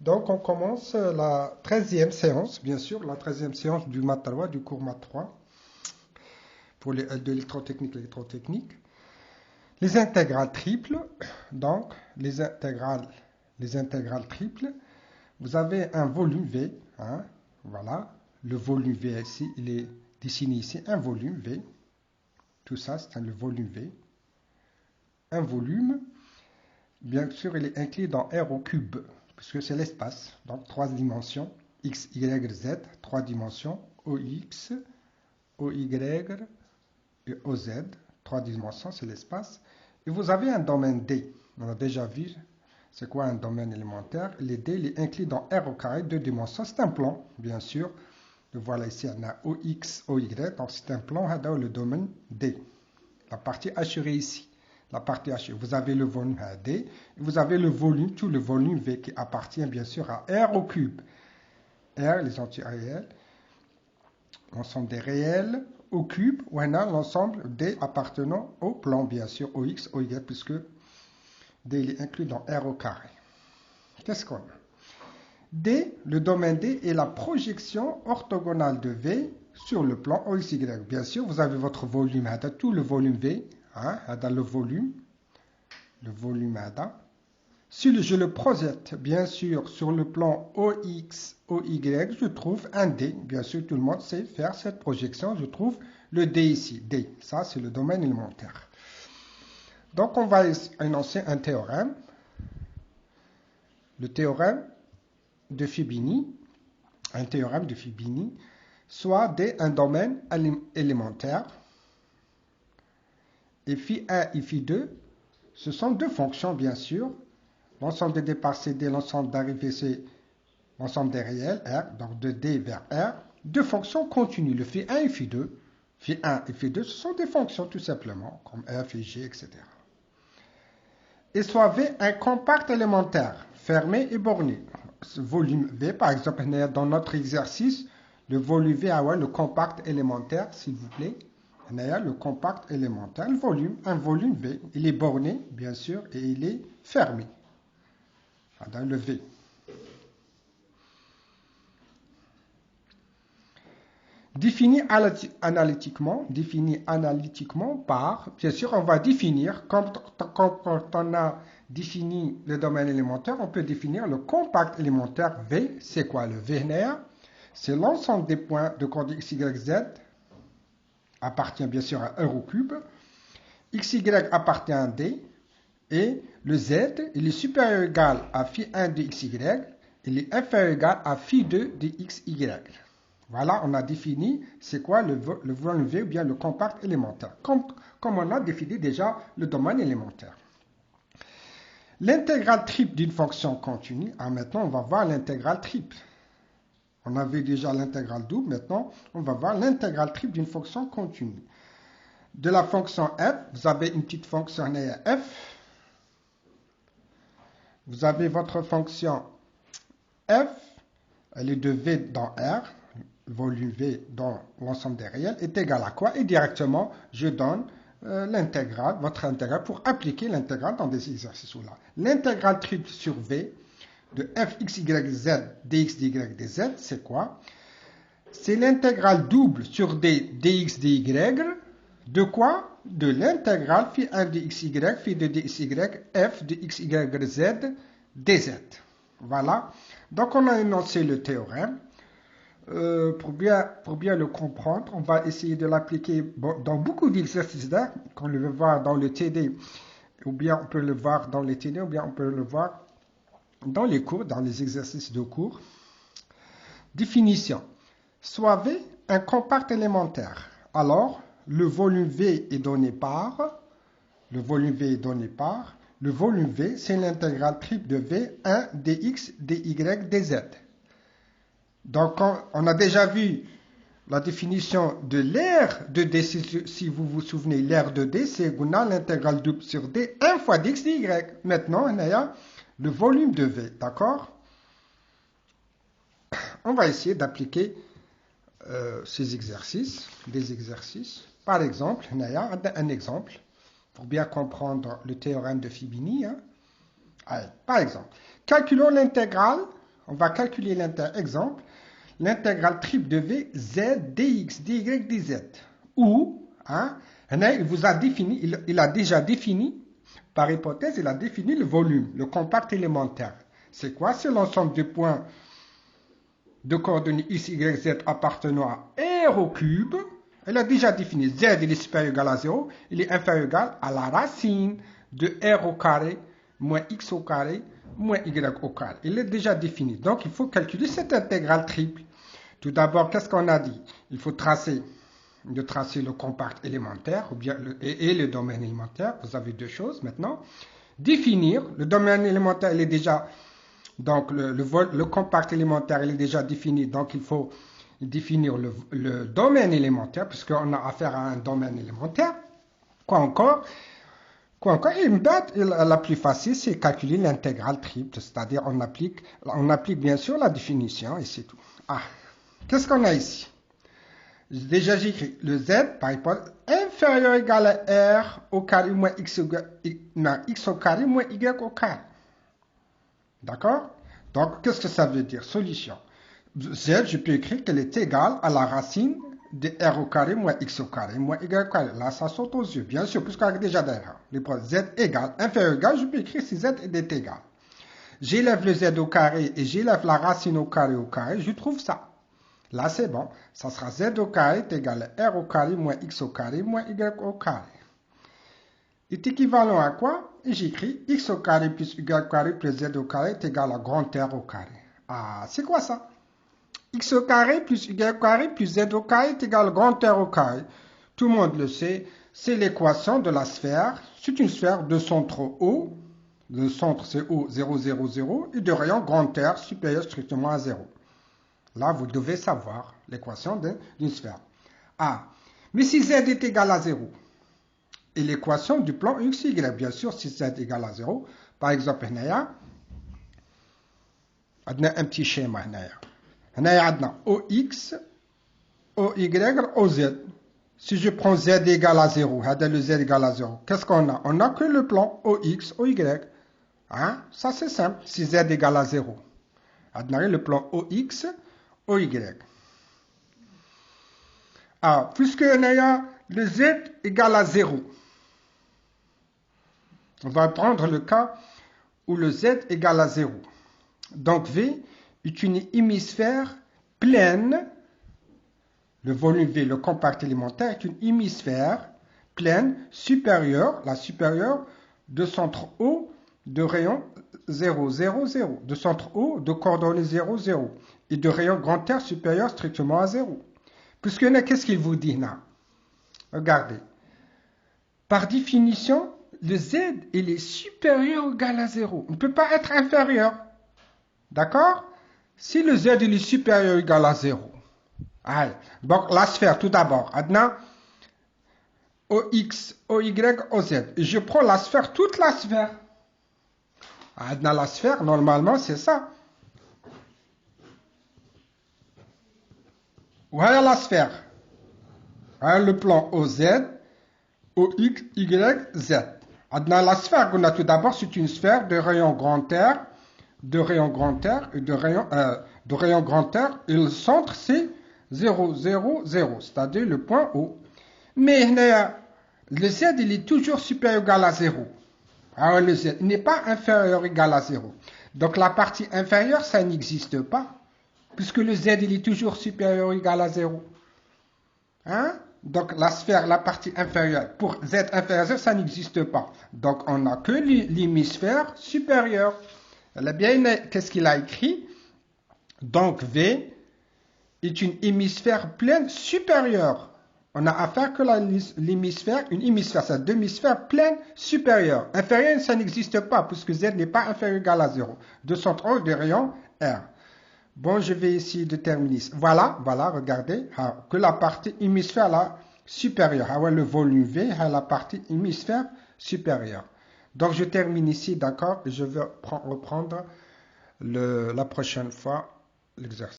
Donc, on commence la 13e séance, bien sûr, la 13e séance du Math 3, du cours Math 3, pour les de l'électrotechnique. Les intégrales triples, donc, les intégrales triples, vous avez un volume V, hein, voilà, le volume V ici, il est dessiné ici, un volume V, tout ça, c'est le volume V, un volume, bien sûr, il est inclus dans R au cube, puisque c'est l'espace, donc 3 dimensions, X, Y, Z, 3 dimensions, OX, OY et OZ, 3 dimensions, c'est l'espace. Et vous avez un domaine D, on a déjà vu, c'est quoi un domaine élémentaire? Le D, il est inclus dans R au carré, 2 dimensions, c'est un plan, bien sûr. Et voilà ici, on a OX, OY, donc c'est un plan dans le domaine D. La partie hachée ici. La partie hachée. Vous avez le volume D et vous avez le volume, tout le volume V qui appartient bien sûr à R au cube. R, les anti-réels, l'ensemble des réels au cube, ou on a l'ensemble des appartenant au plan, bien sûr, OX, OY, puisque D il est inclus dans R au carré. Qu'est-ce qu'on a? D, le domaine D est la projection orthogonale de V sur le plan OXY. Bien sûr, vous avez votre volume, tout le volume V, hein, le volume ADA. Si je le projette, bien sûr, sur le plan OX, OY, je trouve un D. Bien sûr, tout le monde sait faire cette projection. Je trouve le D ici. D, ça, c'est le domaine élémentaire. Donc, on va énoncer un théorème. Le théorème de Fibini, un théorème de Fibini, soit D, un domaine élémentaire, et Φ1 et Φ2, ce sont deux fonctions, bien sûr. L'ensemble des départs, c'est D, l'ensemble d'arrivée, c'est l'ensemble des réels, R, donc de D vers R. Deux fonctions continues, le Φ1 et Φ2. Φ1 et Φ2, ce sont des fonctions, tout simplement, comme F et G, etc. Et soit V, un compact élémentaire, fermé et borné. Ce volume V, par exemple, dans notre exercice, le volume V, le compact élémentaire, s'il vous plaît. Le compact élémentaire, le volume, un volume V. Il est borné, bien sûr, et il est fermé. Dans le V. Défini analytiquement par, bien sûr, on va définir, quand on a défini le domaine élémentaire, on peut définir le compact élémentaire V. C'est quoi le V linéaire? C'est l'ensemble des points de coordonnées x, y, z, appartient bien sûr à R au cube. X, y appartient à D, et le z, il est supérieur ou égal à Φ1 de xy, il est inférieur ou égal à Φ2 de xy. Voilà, on a défini c'est quoi le volume V ou bien le compact élémentaire, comme on a défini déjà le domaine élémentaire. L'intégrale triple d'une fonction continue, maintenant on va voir l'intégrale triple. On avait déjà l'intégrale double, maintenant on va voir l'intégrale triple d'une fonction continue. De la fonction f, vous avez une petite fonction f, vous avez votre fonction f, elle est de V dans R, volume V dans l'ensemble des réels, est égal à quoi? Et directement, je donne l'intégrale, votre intégrale, pour appliquer l'intégrale dans des exercices-là. L'intégrale triple sur V de f, x, y, z, dx, dy, dz, c'est quoi? C'est l'intégrale double sur d, dx, dy, de quoi? De l'intégrale Φ1 de xy, Φ2 de xy, f de xy, z, dz. Voilà. Donc, on a énoncé le théorème. Pour bien le comprendre, on va essayer de l'appliquer dans beaucoup d'exercices qu'on le veut voir dans le TD, ou bien on peut le voir dans les TD, ou bien on peut le voir dans les cours, dans les exercices de cours. Définition. Soit V, un compact élémentaire. Alors, le volume V est donné par, le volume V, c'est l'intégrale triple de V, 1 dx, dy, dz. Donc, on a déjà vu la définition de l'aire de D, si vous vous souvenez, l'aire de D, c'est l'intégrale double sur D, 1 fois dx, dy. Maintenant, on a le volume de V, d'accord? On va essayer d'appliquer ces exercices, des exercices. Par exemple, on a un exemple, pour bien comprendre le théorème de Fibini. Allez, par exemple, calculons l'intégrale On va calculer exemple, l'intégrale triple de V, Z, dx, dy, dz. Où, hein, il vous a défini, il a déjà défini, par hypothèse, il a défini le volume, le compact élémentaire. C'est quoi? C'est l'ensemble des points de coordonnées x, y, z appartenant à R au cube. Il a déjà défini z, il est supérieur ou égal à 0, il est inférieur ou égal à la racine de R au carré moins x au carré moins y au carré. Il est déjà défini. Donc, il faut calculer cette intégrale triple. Tout d'abord, qu'est-ce qu'on a dit? Il faut tracer le compact élémentaire ou bien et le domaine élémentaire. Vous avez deux choses maintenant. Définir, le domaine élémentaire, il est déjà, donc le compact élémentaire, il est déjà défini, donc il faut définir le domaine élémentaire, puisqu'on a affaire à un domaine élémentaire. Quoi encore? Une date, la plus facile, c'est calculer l'intégrale triple, c'est-à-dire on applique bien sûr la définition et c'est tout. Ah, qu'est-ce qu'on a ici? Déjà, j'ai écrit le z, par exemple, inférieur ou égal à r au carré moins x au carré moins y au carré. D'accord? Donc, qu'est-ce que ça veut dire? Solution. Z, je peux écrire qu'elle est égale à la racine de r au carré moins x au carré moins y au carré. Là, ça saute aux yeux, bien sûr, puisqu'on a déjà derrière. Z égale, inférieur ou égal, je peux écrire si z est égal. J'élève le z au carré et j'élève la racine au carré, je trouve ça. Là, c'est bon. Ça sera z au carré est égal à r au carré moins x au carré moins y au carré. Est équivalent à quoi? Et j'écris x au carré plus y au carré plus z au carré est égal à grand R au carré. Ah, c'est quoi ça? X au carré plus y au carré plus z au carré est égal à grand R au carré. Tout le monde le sait. C'est l'équation de la sphère. C'est une sphère de centre O. Le centre, c'est O, 0, 0, 0. Et de rayon grand R supérieur strictement à 0. Là, vous devez savoir l'équation d'une sphère. Ah, mais si z est égal à 0, et l'équation du plan x, y, bien sûr, si z est égal à 0, par exemple, on a un petit schéma. On a OX, OY, OZ. Si je prends z égal à 0, le z égal à 0, qu'est-ce qu'on a? On n'a que le plan OX, OY. Hein? Ça, c'est simple, si z égal à 0. On a le plan OX, OY. Ah, puisque on a le z égal à 0, on va prendre le cas où le z égale à 0. Donc V est une hémisphère pleine. Le volume V, le compact élémentaire, est une hémisphère pleine supérieure, la supérieure de centre O de rayon 0, 0, 0. De centre O de coordonnées 0, 0. Et de rayon grand R supérieur strictement à 0. Puisque qu'est-ce qu'il vous dit là? Regardez. Par définition, le z, il est supérieur ou égal à 0. Il ne peut pas être inférieur. D'accord? Si le z, il est supérieur ou égal à 0. Allez. Donc, la sphère, tout d'abord. Maintenant, OX, OY, OZ. Et je prends la sphère, toute la sphère. Maintenant, la sphère, normalement, c'est ça. Voilà la sphère. Voilà le plan OZ, OX, Y, Z. Dans la sphère qu'on a tout d'abord, c'est une sphère de rayon grand R, de rayon grand R et de rayon grand R. Et le centre, c'est 0, 0, 0, c'est-à-dire le point O. Mais le Z, il est toujours supérieur ou égal à 0. Alors le Z n'est pas inférieur ou égal à 0. Donc la partie inférieure, ça n'existe pas, puisque le Z, il est toujours supérieur ou égal à 0. Hein? Donc la sphère, la partie inférieure, pour z inférieur à 0, ça n'existe pas. Donc on n'a que l'hémisphère supérieur. Qu'est-ce qu'il a écrit? Donc V est une hémisphère pleine supérieure. On a affaire que l'hémisphère, une hémisphère, c'est un demi-sphère pleine supérieure. Inférieure, ça n'existe pas, puisque z n'est pas inférieur ou égal à 0. De centre O de rayon R. Bon, je vais essayer de terminer. Voilà, regardez, que la partie hémisphère là, supérieure, le volume V, la partie hémisphère supérieure. Donc, je termine ici, d'accord, et je vais reprendre la prochaine fois l'exercice.